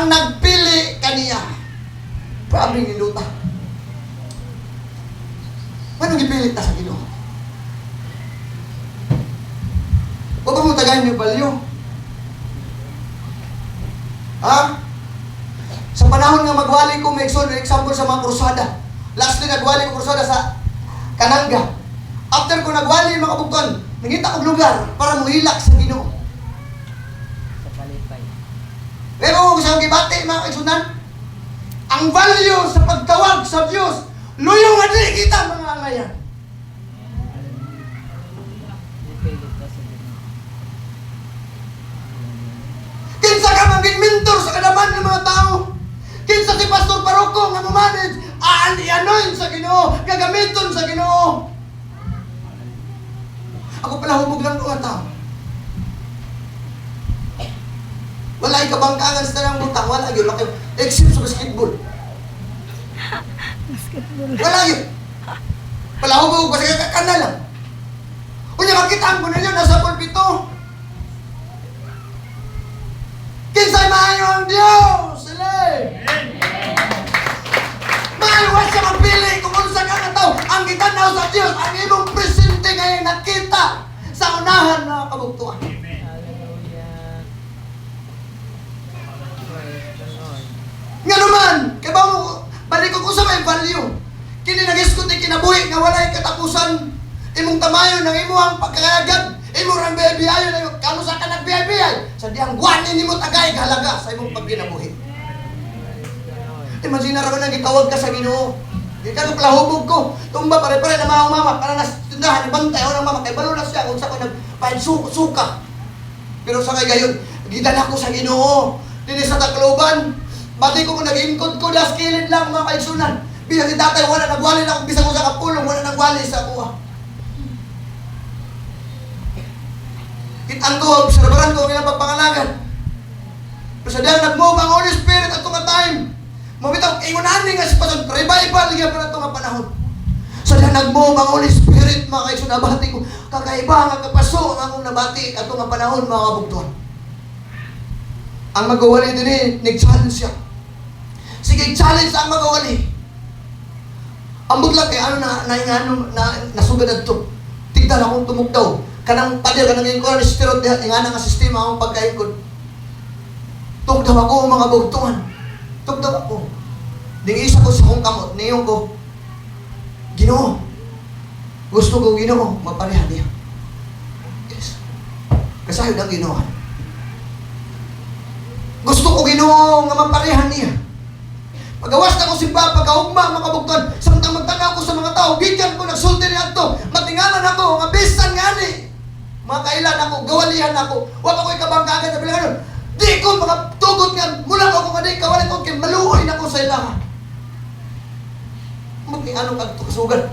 Ang nagpili kaniya. Grabe ni Luta. Anong gipilit ta sa Ginoo? Huwag mo tagayin yung value. Ha? Sa panahon nga magwali ko, may example sa mga krusada. Lastly, nagwali ko krusada sa Kananga. After ko nagwali mga kabukton, nangita ko lugar para muhilak sa Ginoo. Sa Palipay. Pero kung saan gibati mga kaisunan, ang value sa pagtawag sa Diyos, luyong adli kita mga alayan. Ipilit ka sa Ginoo. Kinsa ka maging mentor sa kadaman ng mga tao. Kinsa si Pastor Paroko nga mamanage, i-anoint sa Ginoo, gagamiton sa Ginoo. Ako pala hubog lang mga tao. Wala ikabangkangan sa tanang butang, wala yun. Except sa basketball. Wala yun. Pala hubog, basta kakakana lang. Kunya makitaan ko na yun, nasa pulpito. Kinsay maayo ang Diyos! Sila! Maayo siya magpili kung ano sa kakataw. Ang gitanaw sa Diyos, ang imong presente ngayon nakita sa unahan na kabugtuan. Hallelujah. Praise the Lord. Nga naman, kaya ba mo, balik ko sa may value. Kini nag-iskuti kinabuhi nga walay katapusan. Imong tamayon ng imuhang pagkagad. Imong rang biyabiyayo na yung kano sa ka nagbiyabiyay. Sa diyang guwanin ni mo tagay halaga sa imong pagkinabuhi. Imagine na rin nang itawag ka sa Ginoo. Di ka nagplahubog ko. Tumba pare-pare na mga mama para nas tindahan, ibantay ako ng mama. Kaya balo na siya kung sa ko nagpahid suka. Pero sa kay gayon, gidala ko sa Ginoo. Dili sa Tacloban. Mati ko kung nag-ingkod ko, das kilid lang mga kaigsunan. Bilang si tatay, wala nagwali na akong bisa ko sa kapulong, wala nagwali sa kuha. Kitang ko, observaran ko, kailang pagpangalagan. Pero sa dahil nag-move ang Holy Spirit at itong time, mabitaw, ingunahan nga si Pastor, revival nga pa na itong panahon. Sa dahil nag-move ang Holy Spirit, mga kaigsunan, nabati ko, kakaiba nga kapaso ang akong nabati at itong panahon, mga kabugtuan. Ang magawali din eh, nag-challenge siya. Sige, challenge ang magawali. Ambot lang kay ano nasugad na ito. Tignan akong tumugdaw. Kanang padir, kanang ngayon ko, nistirot diha, nga nga sistema akong pagkain ko. Tugdaw ako, mga bugtungan. Tugdaw ako. Dingisa ko sa kong kamot, niyong ko. Ginoo. Gusto ko Ginoo, maparehan niya. Yes. Kasahid ang Ginoo. Gusto ko Ginoo nga maparehan niya. Pagawas na ko simba, pagkaugma, mga kabugtuan, samtang magtanaw ko sa mga tao, gikan ko, nagsulti niya ito, matingalan ako, nga bisan nga ni. Mga kailan ako, gawalihan ako, wag ako ikabangkagan sa bilangan. Di ko mga tugot nga, mula ako nga di, kawalan ko, kaya maluoy na ko sa ilaha. Maging ano ka ito kasugan.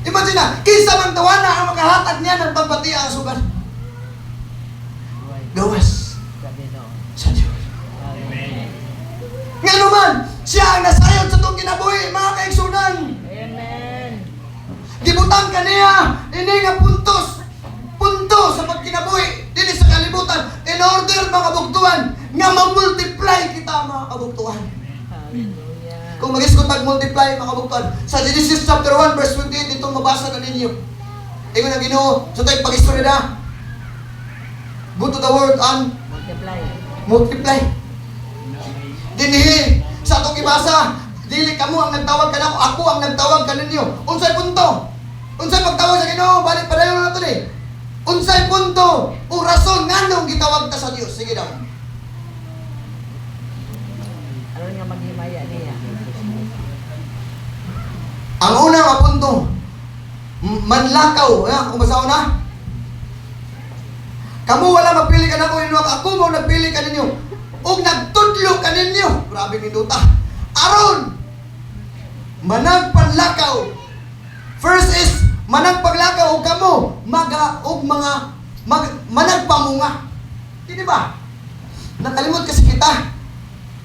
Imagine na, kinsa man tawana ang makahatag niya ng pagbati ang sugan. Gawas sa Diyos. Nga naman, siya ang nasayod sa itong kinabuhi, mga kaigsunan. Amen. Gibutang ka niya, ini nga punto sa pagkinabuhi, dili sa kalibutan, in order mga kabugtuan, nga ma-multiply kita mga kabugtuan. Hallelujah. Kung mag-iskot mag-multiply mga kabugtuan, sa Genesis chapter 1 verse 28, itong mabasa na ninyo. Ingon ang Ginoo, sa tayong pag-istorya na, go to the word and multiply. Dinhi sa atong ibasa, dili kamo ang nagtawag kanako, ako ang nagtawag kaninyo. Unsay punto? Unsay pagtawag sa Ginoo? Balik padayon nato ni. Unsay punto o rason nganong gitawag ta sa Dios? Sige daw. Ano nga maghimaya niya? Ang unang nga punto, manlakaw, kung basaw na. Kamu wala magpili ka na ko, ako mo nagpili ka ninyo. O nagtudlo ka ninyo. Grabe ni Duta. Aron, managpanlakaw. First is, managpaglakaw o kamo, managpamunga. Hindi ba? Nakalimot kasi kita.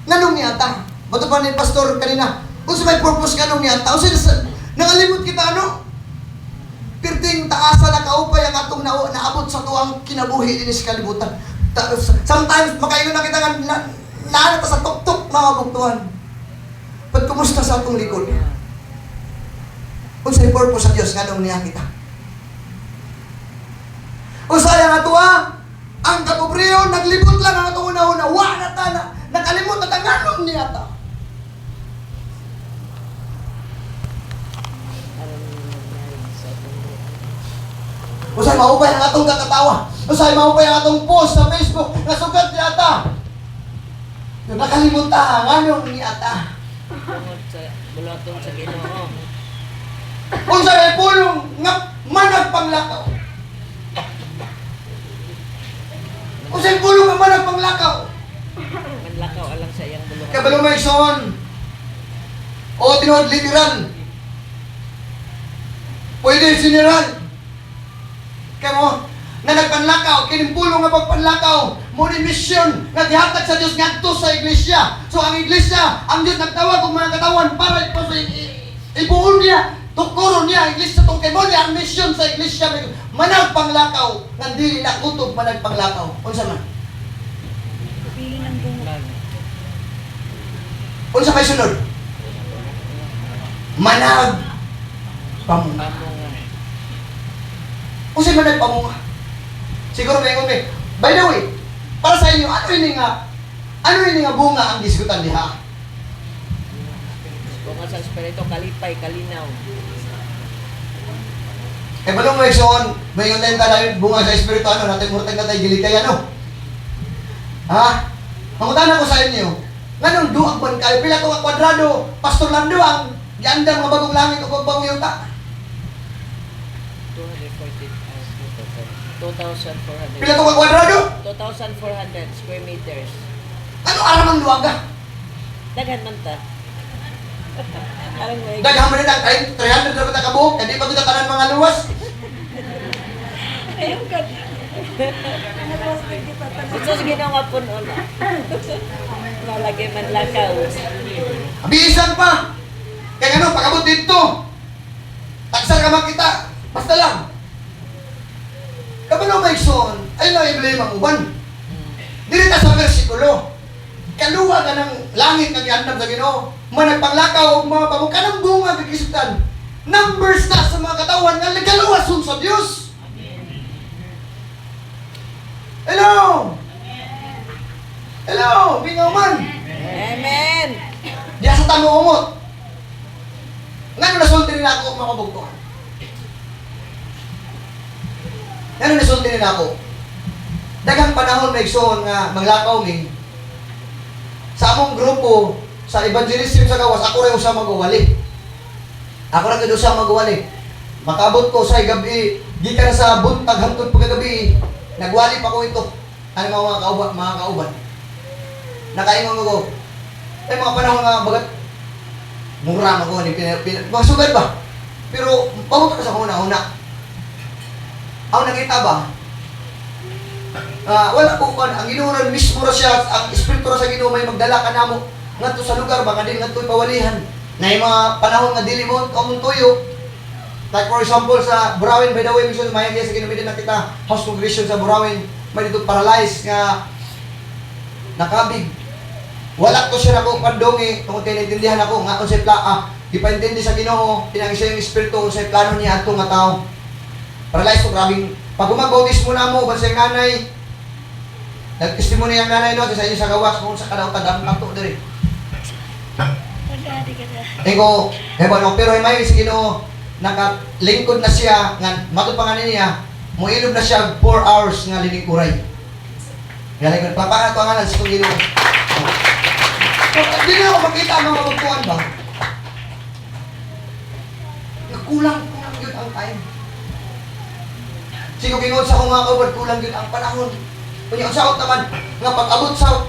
Nganong niyata? Bato pa ni Pastor kanina, kung sa may purpose ka nung niyata, o sila nakalimot kita ano? Pirting taasa na kaupay ang atong naabot sa tuwang kinabuhi din sa kalibutan. Sometimes makaingon na kita nga naanata sa tuktok mga buktuhan. Pag kumusta sa atong likod? Kung sa'y purpose sa Diyos, nga nung niya kita. Kung sa'y ang atuwa, ang kapobriyo, naglibot lang ang atong una-una, na ta na, nakalimot at ang anong niya ta. Kung sa'y maupay ang atong kakatawa, kung sa'y maupay ang atong post sa Facebook, nasugat niya ta. Nakalimot ta, ang anong niya ta. Tungod sa bulaton sa Ginoo. Kung sa'y pulong, nga manag panglakaw. Kung sa'y pulong nga manag panglakaw. Manlakaw alang sa iyang bulungan. Kabalo may son. O tinuod literal. Pwede general. Kaya mo, na nagpanlakaw, kinimpulong nga pagpanlakaw, muna mission, naghihatag sa Diyos ngadto sa iglesia. So ang iglesia, ang Diyos nagtawag kung mga katawan para ito sa ibuon niya, tukuron niya, iglesia itong kay mo niya, ang mission sa iglesia, manag panglakaw, nandili na kutob manag panglakaw. Unsa man? Pili ng bunga. Unsa may sunod? Manag pamunga. Pamunga. Unsa manag pamunga? Siguro may ngumay. By the way, para sa inyo, ano ini nga bunga ang diskutan diha? Bunga sa Espiritu, kalipay, kalinaw. Eh, balong may son, may online tayo bunga sa Espiritu, ano, natin murtag na tayo gilikay, ano? Ha? Mangutan ko sa inyo, nganong duag man kayo, pila ko nga kwadrado, Pastor Lando ang giandam mga bagong langit o bagong yuta. 2,400. Pila ko nga kwadrado? 2,400 square meters. Ano aram ang duaga? Daghan man ta. Alam mo, Daghang man ang 300 na ka kabuok, hindi pa kita tanan mga luwas. Ayun ka. Nag-posting kita talaga. ito sa Ginoo nga puno na. Malagay man lakaw. Abisan pa. Kaya ano, pag-abot dito, taksan ka makita, basta lang. Kabalo may son, ay lang iblema mo ban. Dili ta sa versikulo. Kaluwa ka ng langit ng iandam sa Ginoo. Managpanglakaw og mga pamukha ng bunga bigisutan. Numbers na sa mga katawan nga nagaluwason sa Dios. Hello. Hello, bingaw man. Amen! Diya sa tamo umot. Ngano nasulti nila ako mga kabugtuhan? Ngano nasulti nila ako? Daghang panahon may igsoon nga maglakaw mi. Sa among grupo, sa evangelism sa gawas, ako rin usang mag-uwali. Ako rin usang mag-uwali. Makabot ko sa gabi, gikan sa buntag hangtod pagkagabi, nagwali pa ko ito. Ano mga kauban? Nakaingon ko, ay mga panahon nga bagat mura ako ni masugad ba? Pero pagod ka sa una-una. Ako nakita ba? Wala ko kan ang Ginoo mismo ra siya, ang espiritu ra sa Ginoo may magdala kanamo ngadto sa lugar ba kadin ngadto pawalihan. Na yung mga panahon nga dili mo among tuyo. Like for example sa Burawin, by the way, mission may sa Ginoo din nakita house congregation sa Burawin, may dito paralyzed nga nakabig. Wala ko siya nako pandongi, tungod kay naintindihan ako nga unsay gipaintindi sa Ginoo, pinangisay yung espiritu unsay plano niya adto nga tao. Paralyzed ko grabing pag gumabautis mo na mo bansay nanay. Nag-testimony ang nanay no sa inyo sa gawas kung sa kadaw tadam ato diri. Pagkati ka na. Ego, no, pero may sa Ginoo nakalingkod na siya nga matud pa nga niya, moilog na siya 4 hours nga linikuray. Galing ko papaano to nga sa Ginoo. Hindi na ako makita ang mga magpuan ba? Kulang yun ang time. Sigo gingon sa akong mga kaubad, kulang yun ang panahon. Kanya ang saot naman, nga pag-abot sa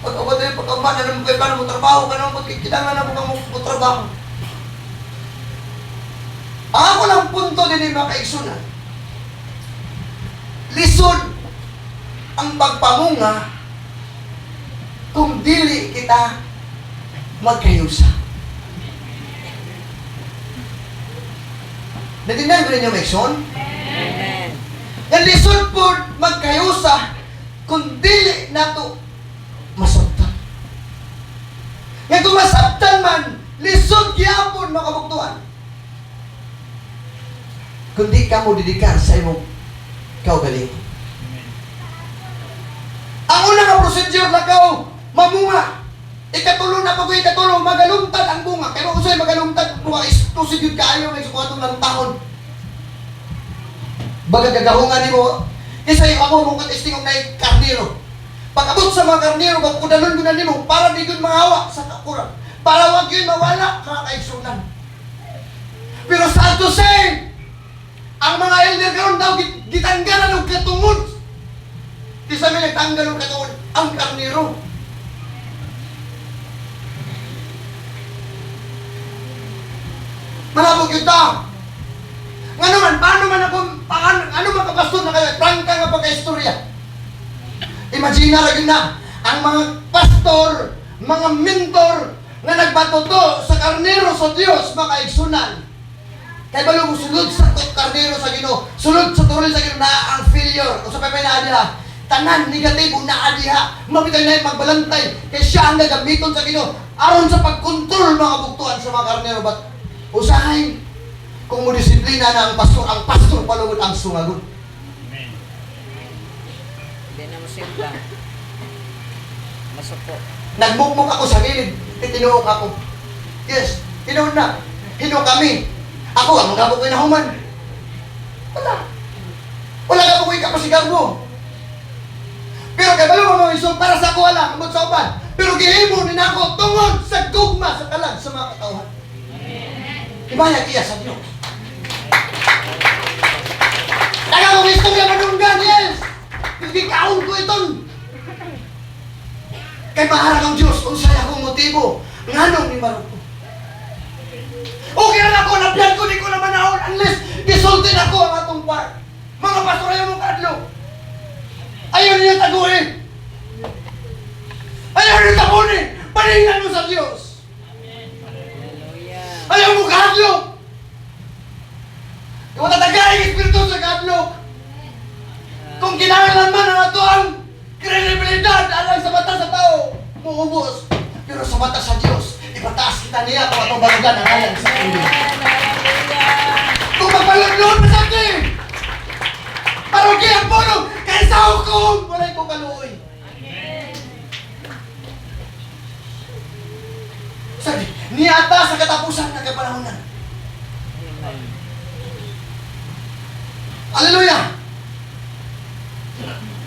pag-abot na yung pag-abot na naman kayo, paano mo trabaho, paano mo kita nga na mo trabaho. Ako lang punto din yung mga kaigsunan. Lisod ang pagpamunga kung dili kita magkayusa. Natindahan ko ninyo, Mekson? Amen. Nga lisod po magkayusa kung dili na to masabtan. Nga kung masabtan man, lisod gyapon makabuktuan. Kung di ka mo didikar sa imong kaugalingon. Ang una nga procedure na kao, mamunga. Ikatulo na pag ikatulo, magalumtad ang bunga. Kaya kung sa'yo magalumtad, bunga is prosedur kaayo may sukwatong ng tahon. Baga gagahungan mo. Isa yung ako mong katestingong na karniro. Pag-abot sa mga karniro, pag-udalon ko na nimo, para di yun mahawa sa kakurang. Para wag yun mawala, kakaigsunan. Pero sa to say, ang mga elder karon daw gitanggalan og katungod. Di sa may nagtanggal og katungod ang karniro. Malabog yun ta. Nga naman, paano man ako, ano man kapastor na kayo, prangka nga pagka-istorya. Imagine na rin na, ang mga pastor, mga mentor, nga nagbatuto sa karnero sa Diyos, makaigsunan. Kaya balo mo sulod sa karnero sa Ginoo, sulod sa turil sa Ginoo na ang failure, o sa pepay na adiha, tanan, negatibo na adiha, mabitay na yung magbalantay, kaya siya ang nagamiton sa Ginoo, aron sa pagkontrol mga buktuan sa mga karnero, but usahay, kung mo disiplina na ang pastor palugod ang sungagod. Hindi na masimba. Masuko. Nagmukmuk ako sa gilid, itinuok ako. Yes, tinuod na. Hino kami. Ako, ang mga bukoy na human. Wala. Wala ka bukoy kapasigar mo. Pero kay balo mo iso para sa ako wala, amot sa uban. Pero gihimo din ako tungod sa gugma sa kalag sa mga katawhan. Ibayag iya sa Diyos. Taga kong istorya manunggan, yes! Hindi kaon ko iton. Kay maharang ang Diyos, unsay akong motibo. Nganong ni Maroko. Okay lang ako, na-plan ko, di ko naman naon, unless gisultin ako ang atong part. Mga pastor, ayaw mong kadlo. Ayaw niyo taguin. Ayaw niyo tagunin. Paningan mo sa Diyos. Hallelujah. Ayaw mo kahadlok! Kung tatagay ang Espiritu sa kahadlok, kung kinahanglan man ang ato ang kredibilidad alang sa mata sa tao, muubos. Pero sa mata sa Diyos, ipataas kita niya kung atong balugan ang alam sa Panginoon. Hallelujah. Kung magpalunod na sa akin, parogi ang puno, kaysa hukom, wala'y ko kaluoy. Sabi, niyata sa katapusan ng kapanahonan. Amen. Hallelujah!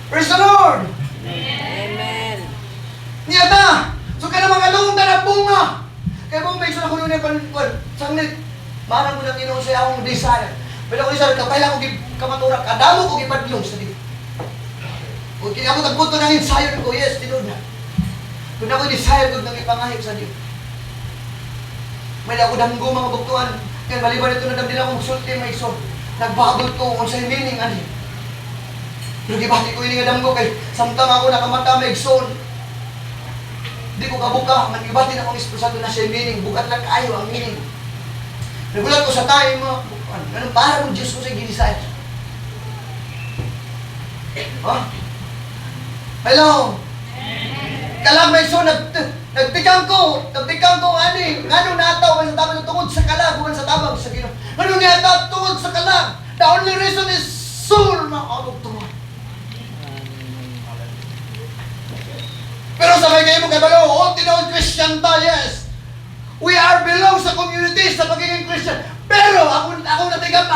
Praise the Lord! Amen. Niyata! So kaya mga lungda na bunga! Kaya kung may isa na kuno niya panukuan, sanglit, marang ko ng Ginoo sa akong desire. Pero ako desire, kapay lang akong kamaturak, kadamo ko ipadlong sa Diyos. Kung kinabot ang punto ng ensayo ko, yes, tinod na. Kung ako desire ko nang ipangahip sa Diyos. May ako damgo mga buktuan. Kaya maliban ito na damdila akong sulti may iso. Nagbabot ko kung sa'yo meaning, ani. Pero gibati ko yung damgo kay samtang ako nakamata may igsoon. Hindi ko kabuka, nagibati na akong espresado na siya meaning. Bukat lang kayo ang meaning. Nagulat ko sa tayo mga buktuan. Anong para mo Diyos ko sa ginisaya? Huh? Hello? Kalag may so nagtikang ko ani nganong nataw man sa tabang tungod sa kalag man sa tabang sa Ginoo nganong nataw tungod sa kalag. The only reason is soul makabugtuan. Pero sa may kayo mo kay balo oh tinawag Christian ta, yes, we are belong sa community sa pagiging Christian, pero ako natigam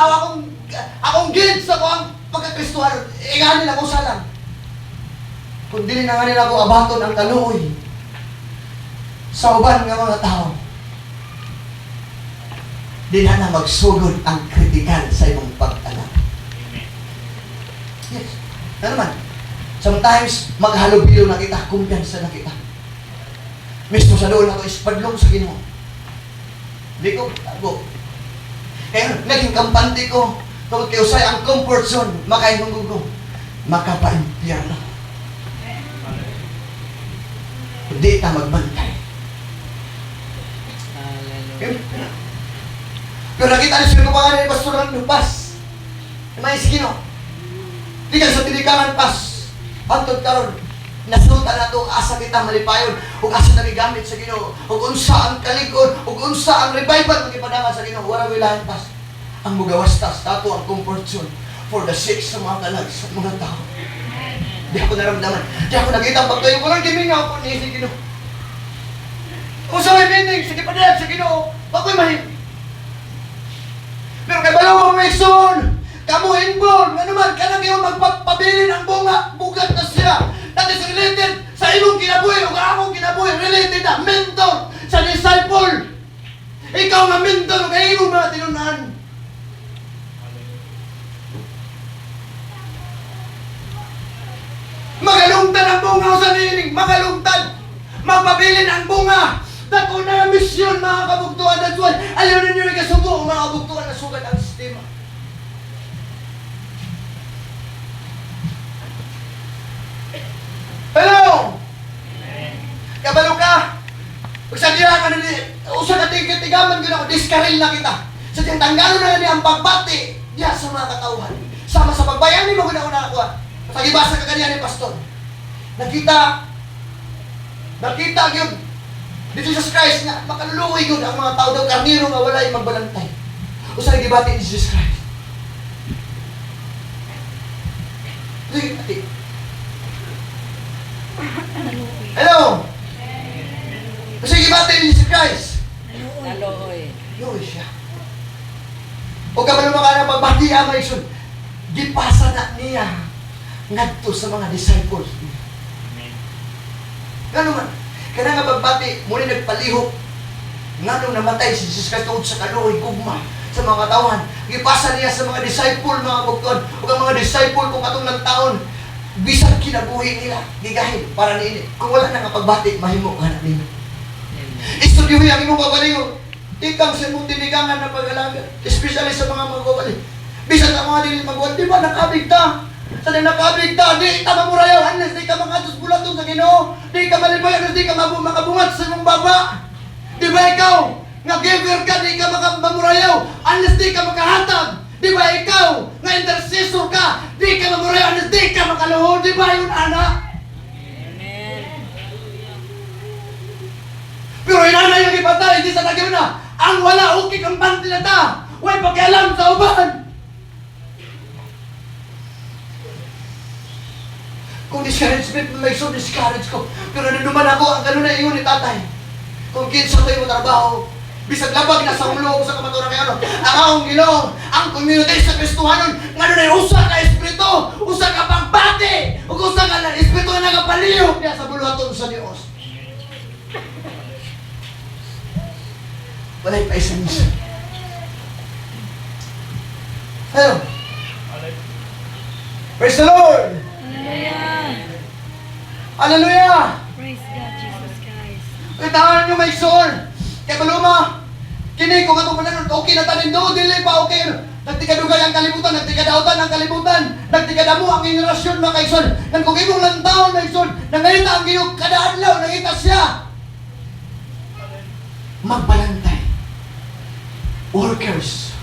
akong gids ako ang pagka-Kristohan inganin ako salang. Kung dili na nga nila ako abaton ang kaluoy sa uban ng mga tao, di na magsugod ang kritikal sa imong pag-alam. Yes. Na naman, sometimes maghalubilo na kita, kumpiyansa na kita. Mismo sa doon ako ispadlong sa Ginoo. Di ko tago. Kaya naging kampante ko, kung kiusay ang comfort zone, makainunggugo, makapa-impyerno. Hindi ka magbantay. Hallelujah. Pero nakita niyo sila kumangan ni Pastor ng lupas. May Ginoo. Di ka sa tinikangan pas. Hantod karon. Nasuta na ito, asa kita malipayon, ug asa namigamit sa Ginoo, ug unsa ang kalig-on, ug unsa ang revival magipadama sa Ginoo, wala wilahan pas. Ang mugawastas, tato ang comfort zone for the sake sa mga kalag, sa mga tao. Di ako naramdaman, di ako nakita ang pagtayo, walang gimingaw po ni Ginoo. Kung sa may meaning, sige padayag sa Ginoo, bakoy mahim. Pero kay balaw mo may son, kamu inborn, ano man, kanang iyong magpapabilin ang bunga, bugat na siya. That is related sa imong kinabuhi o akong kinabuhi. Related na mentor sa disciple. Ikaw nga mentor o kay imong mga tinunan. Magalungtad ang bunga sa nining. Magalungtad. Magpabilin ang bunga. Dako na misyon mga kabugtuan. That's why ayaw ninyo ikasubo mga kabugtuan na sugat ang sistema. Hello! Kabalo ka? Pag sa diya ka na usa ka tigit-tigaman gina ko, diskaril na kita. Sa tiyang tanggalon na niya ang pagbati diya sa mga katauhan. Sama sa pagbayani mo gina-una ako. Pagibasa ka kaniya ni Pastor. Nakita yun. Dito Jesus Christ nga, makaluluwi yun ang mga tao daw karniro nga walay magbalantay. Usa nagibati ni Jesus Christ. Sige, ati. Hello? Kasi gibati ni Jesus Christ. Nalooy. Yun siya. O kabalo mga na pagbati ang maison, gipasa na niya ngadto sa mga disciples. Ngano man, kaya nga pagbati, muli nagpalihok. Nganong namatay si Jesus Christ tungkol sa kaluoy, gugma sa mga katawan. Gipasa niya sa mga disciple, mga bugtuan, o ang mga disciple kung katong ng taon, bisag kinabuhi nila, gigahin para niini. Kung wala na nga pagbati, mahimo ka na nila. Istudyohi ang imong kabalingon. Tikang sa imong tinigangan na pag-alaga, especially sa mga magwawali. Bisag ang mga dili magwawali, di ba nakabig ta? Sa di nakabig ta, di ka mamurayaw, unless di ka mangatos bulaton sa Ginoo, di ka malibay, unless di ka makabungat sa imong baba. Di ba ikaw, nga giver ka, di ka mamurayaw, unless di ka makahatag. Di ba ikaw, nga intercessor ka, di ka mamurayaw, unless di ka makaluhod. Di ba yun, anak? Pero inana yung ipatay, hindi sa nagyo na. Ang wala, okay kang panty na ta. Huwag pakialam sa uban. Kung discouragement mo, may so discourage ko. Pero nanuman ako, ang gano'n na iyon ni tatay. Kung kinsa tayo mo trabaho, bisag labag na sa ulo ko sa kamaturan kayo. Ang akong Ginoo, ang community sa Kristohanon, nga doon ay usa ka espiritu, usa ka pagbati, ug usa ka na espiritu na nagapalihok niya sa buluhaton sa Dios. Walay pa isang isa. Hello. Praise the Lord. Hallelujah. Hallelujah. Praise God, Jesus Christ. Kailangan nyo may soul. Kaya baluma, kini kung atong pananon, okay na tanin do, dili pa okay. Nagtikadugay ang kalibutan, nagtikadautan ang kalibutan, nagtikadamo ang generasyon na kaison. Nang kung imong lantaon na ison, nangayita ang giyog kada adlaw, nangita siya. Magbalantay. Workers.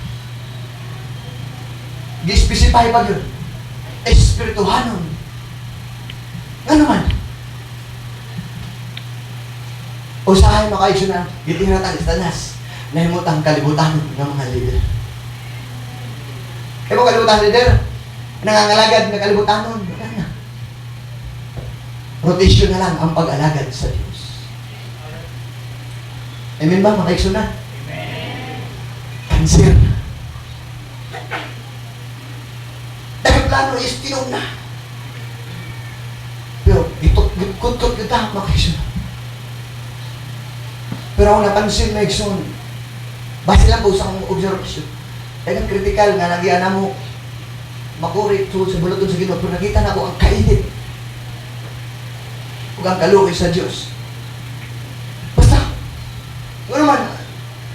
Gi-specify pa yun. Espirituhanon. Nga naman. Usahay makaisyo na gitingratan istanas na himutang kalibutan ng mga leader. Kaya mo kalibutan leader, nangangalagad na kalibutanon. Rotation na lang ang pag-alagad sa Diyos. Amen ba? Makaisyo na? Cancer. Dahil plano is tinuna. Pero gitkot kita makaisyo na. Pero ako napansin na ikson, base lang po sa akong observation. Kaya critical nga nagyan na mo makuri sa buluton sa Ginoo, pero nakita na ko ang kainit ug ang kaluoy sa Dios. Basta, ano man,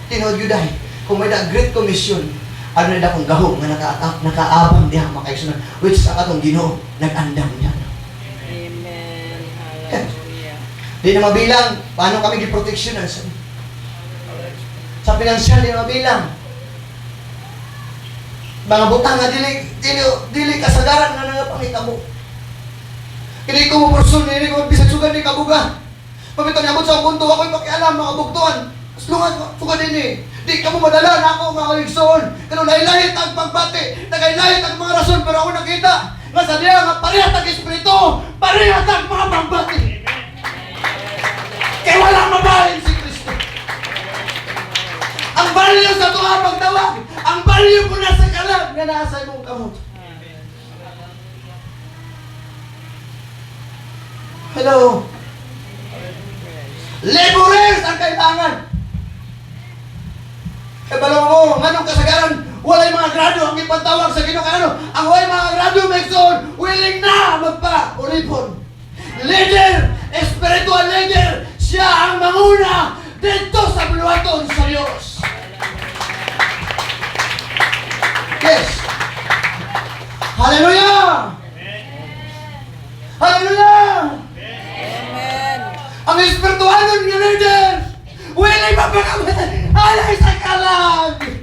tinood yun dahil, kung may na Great Commission, ano na akong gahong nga nakaabang diha makaisunan, which sa atong Ginoo, nag-andam niya. Amen. Hallelujah. Di na mabilang, paano kami giproteksyonan sa pinansyal, di na mabilang. Mga butang nga dili kasagaran nga nangapangitabo. Kini ko mo person, hindi ko bisag sugan ni kabuga. Pamito niya mo sa punto, ako'y pakialam, mga bugtuan. Aslungan, sugan din eh. Di ka mo madala na ako mga kaligsoon. Kano lahi-lahit ang pagbati, nagay-lahit ang mga rason, pero ako nakita nga sa diya nga parehas ang espiritu, parehas ang mga pagbati. Kaya walang mabahin si Kristo. Ang balyo sa tuwa pagtawag, ang balyo po na sa kalag nga nasa imong kamot. Hello. Laborers ang kailangan. Kaya balaw mo, nganong kasagaran, walay mga grado ang ipantawag sa Ginoo ano. Ang walay mga grado Megson, willing na magpa-ulipon. Leader, spiritual leader, siya ang manguna dito sa buluhaton sa Diyos. Yes. Hallelujah! Hallelujah! Amen. Ang espirituanon nga leader, willing mapakamatay alay sa kalag.